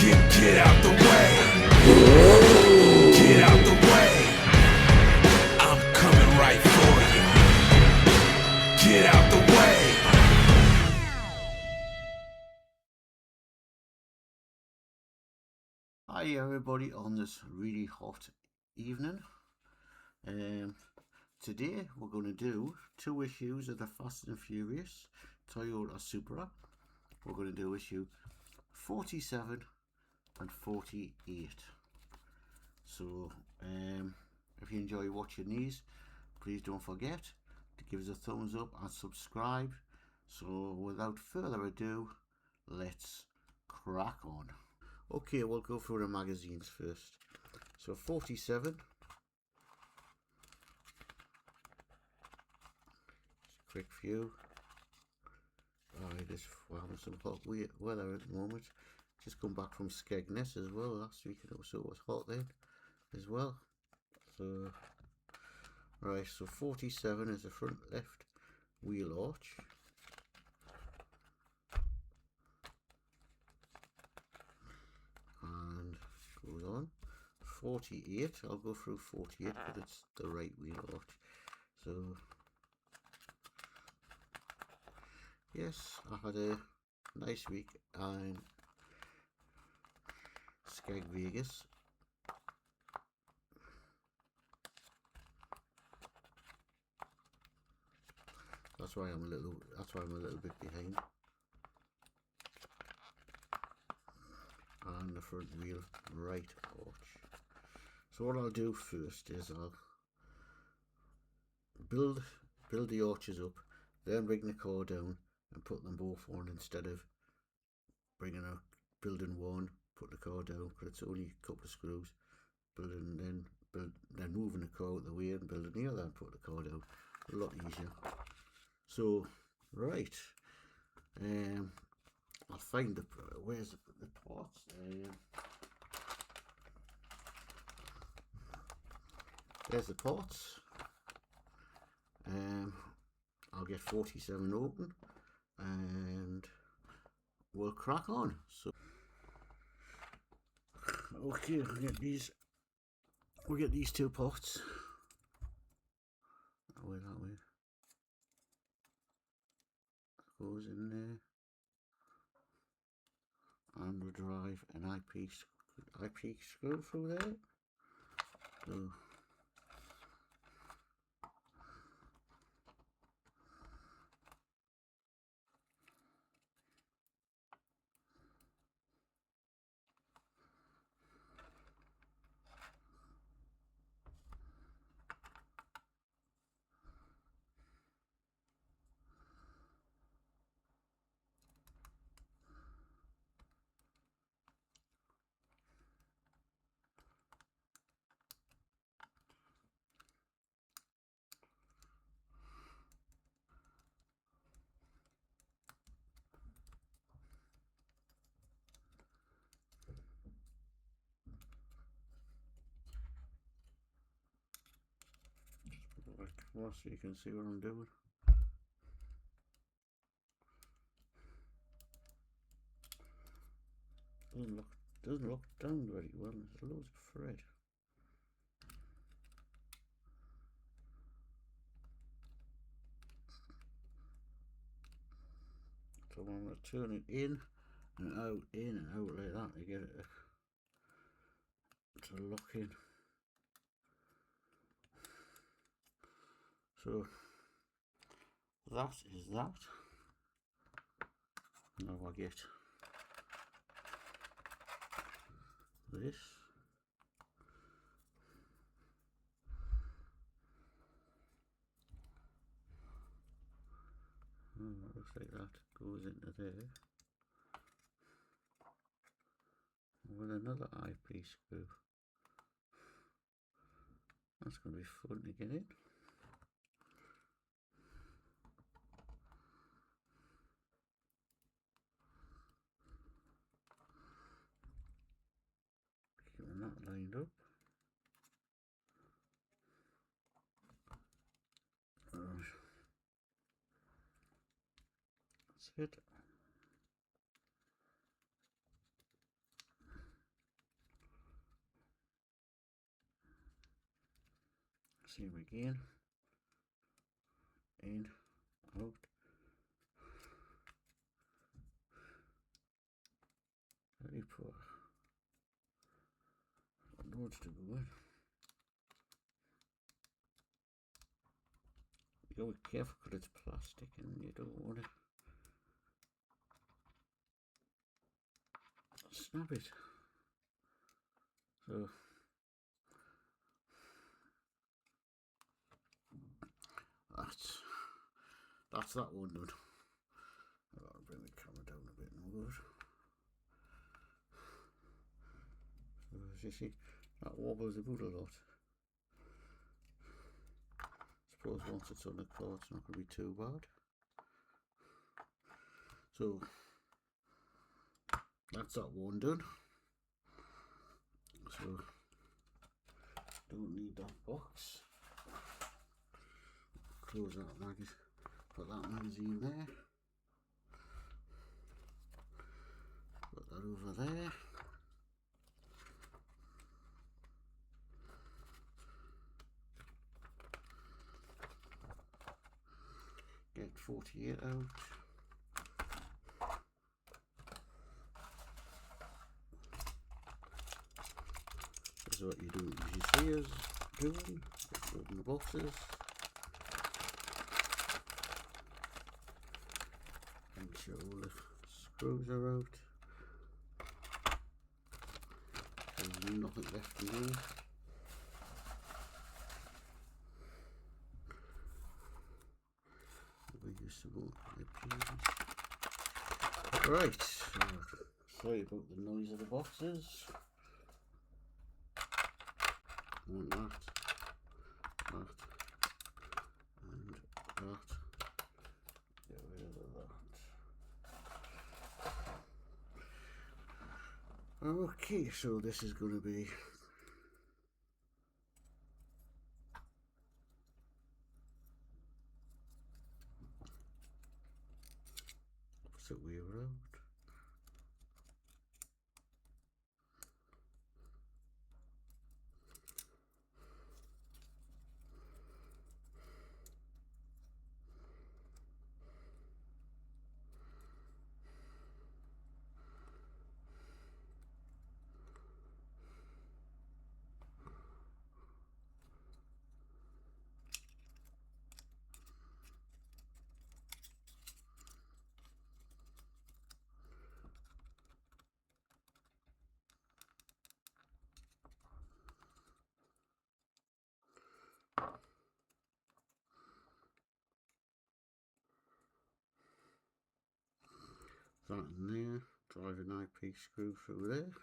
Get out the way. Get out the way. I'm coming right for you. Get out the way. Hi everybody on this really hot evening. Today we're going to do 2 issues of the Fast and Furious Toyota Supra. We're going to do issue 47 and 48. So if you enjoy watching these, please don't forget to give us a thumbs up and subscribe. So without further ado, let's crack on. Okay, we'll go through the magazines first. So 47. Quick view. It is having some hot weather at the moment. Just come back from Skegness as well. Last week it was hot then as well. So right, so 47 is the front left wheel arch. And goes on. 48, I'll go through 48, but it's the right wheel arch. So yes, I had a nice week in Skeg Vegas. That's why I'm a little bit behind. And the front wheel right arch. So what I'll do first is I'll build the arches up, then bring the car down and put them both on instead of building one, put the car down, because it's only a couple of screws, then moving the car out the way and building the other and put the car down. A lot easier. So right, I'll find where's the parts. There's the parts. I'll get 47 open and we'll crack on. So okay, we'll get these 2 parts. That way. Goes in there. And we'll drive an IP screw through there. So so you can see what I'm doing. Doesn't look down very well. There's loads of thread. So I'm going to turn it in and out like that to get it to lock in. So that is that. Now I get this. It looks like that goes into there with another eyepiece screw. That's going to be fun to get in. Getting that lined up. That's it. Same again. In, out. Very poor. Loads to go in. You gotta be careful because it's plastic and you don't want to snap it. So that's that one done. I've got to bring the camera down a bit more. So as you see, that wobbles about a lot. Suppose once it's on the car it's not going to be too bad. So that's that one done. So don't need that box. Close that magazine. Put that magazine there. Put that over there. Get 48 out. This is what you do. You see us doing. Open the boxes. Make sure all the screws are out. There's nothing left in there. Right, sorry about the noise of the boxes. Want that, and that. Get rid of that. Okay, so this is going to be opposite way around. That in there, drive an eyepiece screw through there.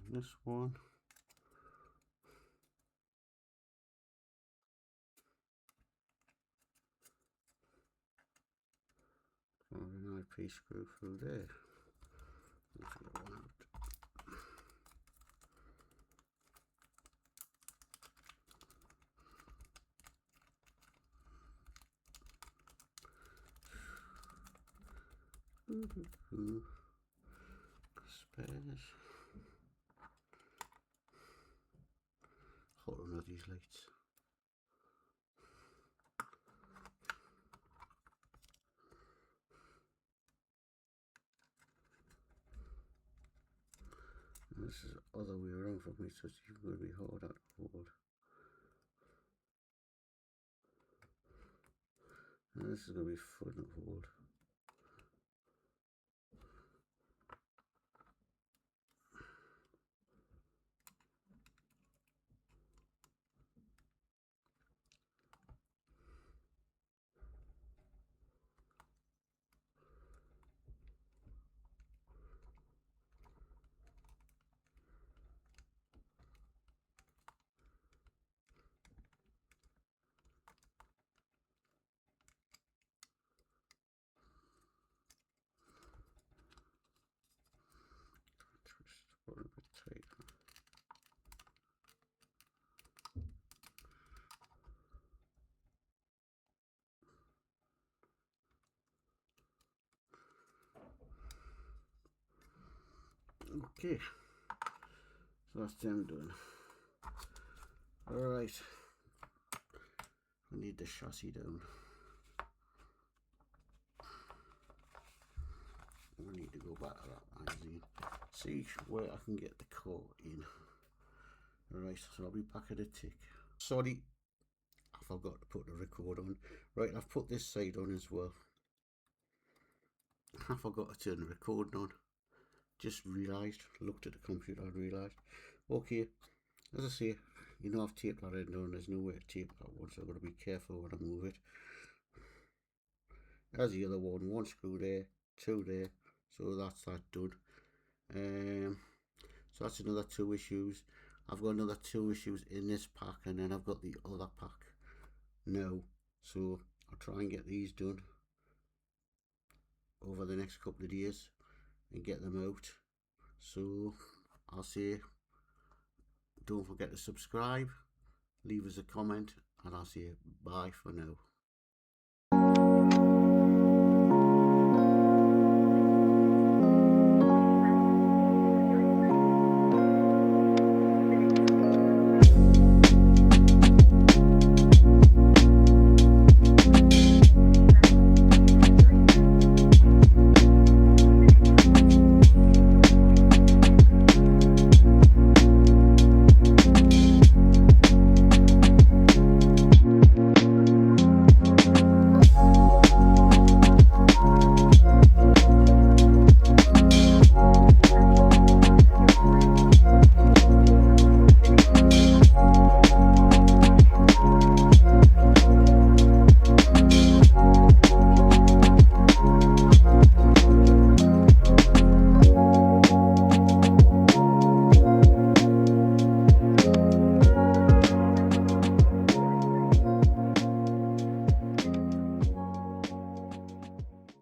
And this one. Drive an eyepiece screw through there. Let's get one out. Spares. Hold on to these lights. And this is the other way around for me, so it's going to be harder to hold. And this is going to be fun to hold. Okay, so that's them done. Alright, we need the chassis down. We need to go back to that magazine, see where I can get the core in. Alright, so I'll be back at a tick. Sorry, I forgot to put the record on. Right, I've put this side on as well. I forgot to turn the recording on. Just realised, looked at the computer and realised. Okay, as I say, you know I've taped that end on, there's no way to tape that one, so I've got to be careful when I move it. There's the other one screw there, two there, so that's that done. So that's another 2 issues. I've got another 2 issues in this pack, and then I've got the other pack now, so I'll try and get these done over the next couple of days and get them out. So I'll say, don't forget to subscribe, leave us a comment, and I'll say bye for now.